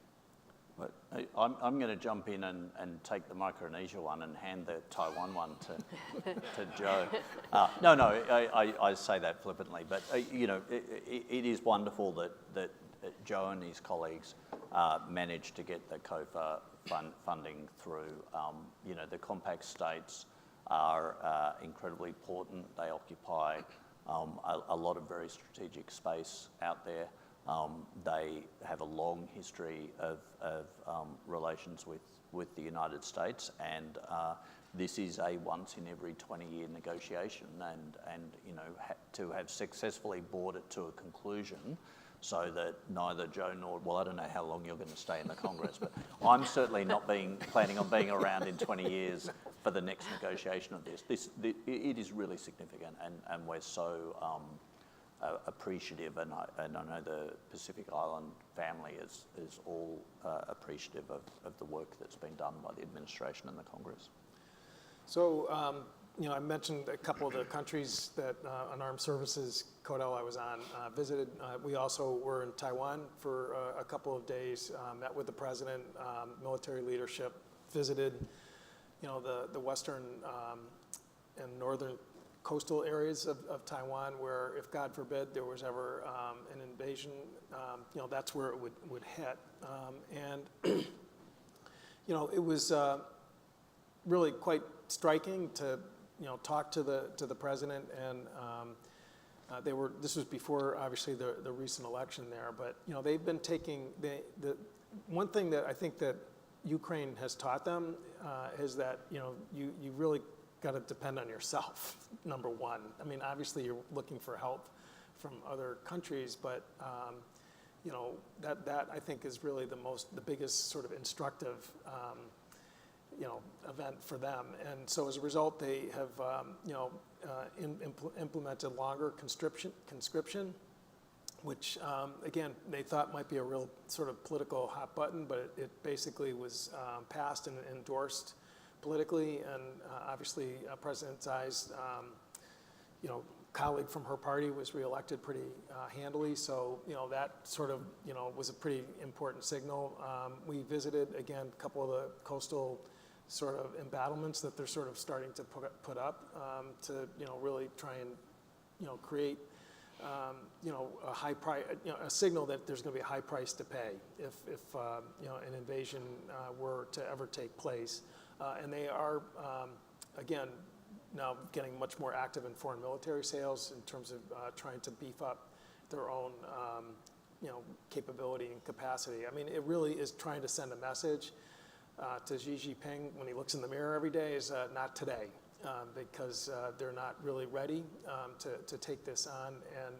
But I'm going to jump in and take the Micronesia one and hand the Taiwan one to Joe. I say that flippantly, but it is wonderful that Joe and his colleagues managed to get the COFA funding through. The compact states are incredibly important. They occupy a lot of very strategic space out there. They have a long history of relations with the United States, and this is a once in every 20-year negotiation, and you know, to have successfully brought it to a conclusion, so that neither Joe nor, well, I don't know how long you're going to stay in the Congress, but I'm certainly not planning on being around in 20 years for the next negotiation of this. It is really significant, and we're so appreciative, and I know the Pacific Island family is all appreciative of the work that's been done by the administration and the Congress. So, you know, I mentioned a couple of the countries that Unarmed Services CODEL I was on visited. We also were in Taiwan for a couple of days, met with the president, military leadership, visited, you know, the western and northern coastal areas of Taiwan, where if God forbid there was ever an invasion, you know, that's where it would hit. And, you know, it was really quite striking to, you know, talk to the president, and this was before obviously the recent election there, but you know, they've been taking the one thing that I think that Ukraine has taught them is that, you know, you really got to depend on yourself, number one. I mean, obviously you're looking for help from other countries, but you know, that I think is really the biggest sort of instructive you know, event for them. And so as a result, they have, you know, implemented longer conscription, which, again, they thought might be a real sort of political hot button, but it basically was passed and endorsed politically. And obviously, President Tsai's, you know, colleague from her party was reelected pretty handily. So, you know, that sort of, you know, was a pretty important signal. We visited, again, a couple of the coastal sort of embattlements that they're sort of starting to put up to, you know, really try and, you know, create, you know, a high price, you know, a signal that there's going to be a high price to pay if you know, an invasion were to ever take place. And they are, again, now getting much more active in foreign military sales in terms of trying to beef up their own, you know, capability and capacity. I mean, it really is trying to send a message to Xi Jinping when he looks in the mirror every day is not today, because they're not really ready to take this on. And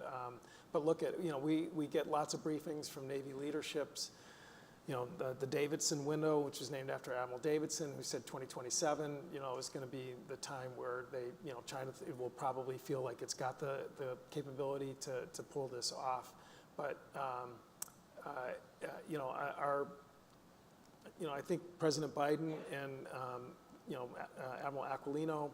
but look at, you know, we get lots of briefings from Navy leaderships. You know, the Davidson window, which is named after Admiral Davidson, who said 2027, you know, is going to be the time where they, you know, China will probably feel like it's got the capability to pull this off. But you know, you know, I think President Biden and you know, Admiral Aquilino,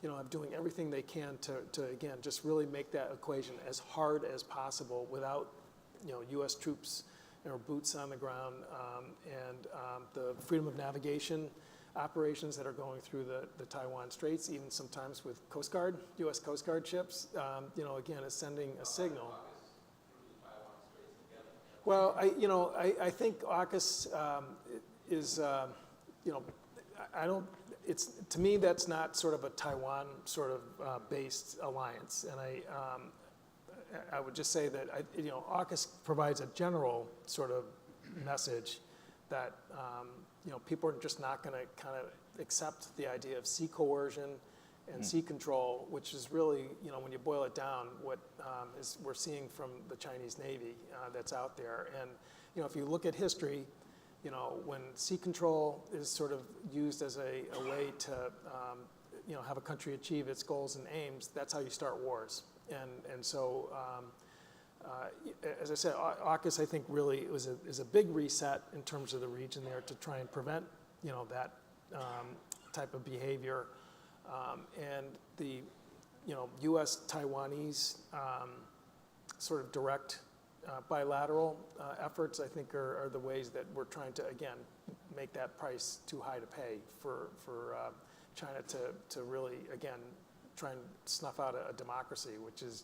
you know, are doing everything they can to again just really make that equation as hard as possible without, you know, U.S. troops or boots on the ground, and the freedom of navigation operations that are going through the Taiwan Straits, even sometimes with Coast Guard, U.S. Coast Guard ships, you know, again, is sending a signal. Well, I think AUKUS is, you know, it's, to me, that's not sort of a Taiwan sort of based alliance. And I would just say that, you know, AUKUS provides a general sort of message that, you know, people are just not going to kind of accept the idea of sea coercion and sea control, which is really, you know, when you boil it down, what we're seeing from the Chinese Navy that's out there. And, you know, if you look at history, you know, when sea control is sort of used as a way to, you know, have a country achieve its goals and aims, that's how you start wars. And so, as I said, AUKUS, I think, really is a big reset in terms of the region there to try and prevent, you know, that type of behavior. And the, you know, U.S.-Taiwanese sort of direct bilateral efforts, I think, are the ways that we're trying to, again, make that price too high to pay for China to really, again, try and snuff out a democracy, which is,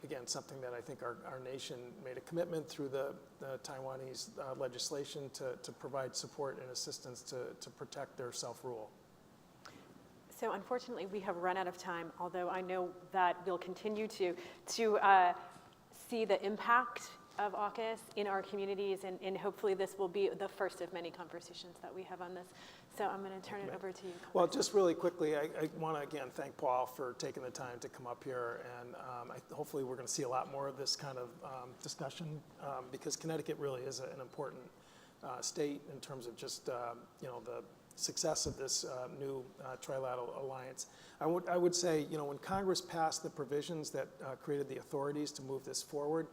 again, something that I think our nation made a commitment through the Taiwanese legislation to provide support and assistance to protect their self-rule. So unfortunately, we have run out of time, although I know that we'll continue to see the impact of AUKUS in our communities, and hopefully this will be the first of many conversations that we have on this. So I'm going to turn it over to you. Well, just really quickly, I want to again thank Paul for taking the time to come up here, and hopefully we're going to see a lot more of this kind of discussion because Connecticut really is an important state in terms of just the success of this new trilateral alliance. I would say, when Congress passed the provisions that created the authorities to move this forward,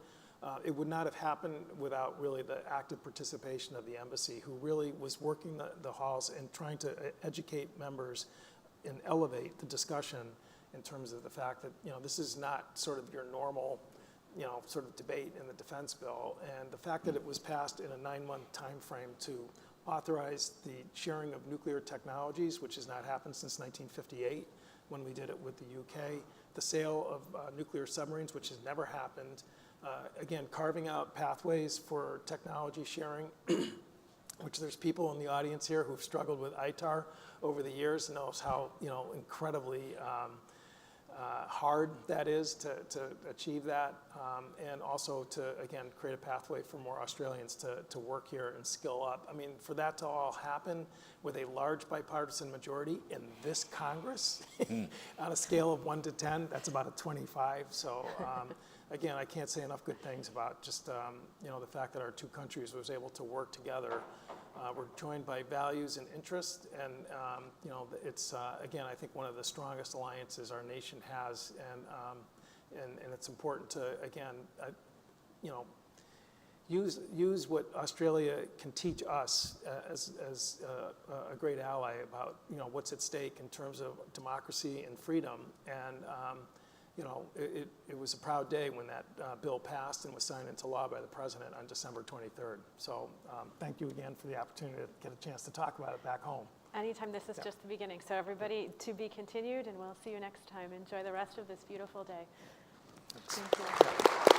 it would not have happened without really the active participation of the embassy, who really was working the halls and trying to educate members and elevate the discussion in terms of the fact that, this is not sort of your normal, sort of debate in the defense bill. And the fact that it was passed in a 9-month time frame to authorize the sharing of nuclear technologies, which has not happened since 1958 when we did it with the UK, the sale of nuclear submarines, which has never happened, again, carving out pathways for technology sharing, which there's people in the audience here who've struggled with ITAR over the years, knows how incredibly hard that is to achieve that, and also to, again, create a pathway for more Australians to work here and skill up. I mean, for that to all happen with a large bipartisan majority in this Congress, on a scale of 1 to 10, that's about a 25. So again, I can't say enough good things about just the fact that our two countries was able to work together. We're joined by values and interests, and it's again, I think one of the strongest alliances our nation has, and it's important to again, use what Australia can teach us as a great ally about what's at stake in terms of democracy and freedom. And it was a proud day when that bill passed and was signed into law by the president on December 23rd. So thank you again for the opportunity to get a chance to talk about it back home. Anytime, this is just the beginning. So everybody, to be continued, and we'll see you next time. Enjoy the rest of this beautiful day. Thank you.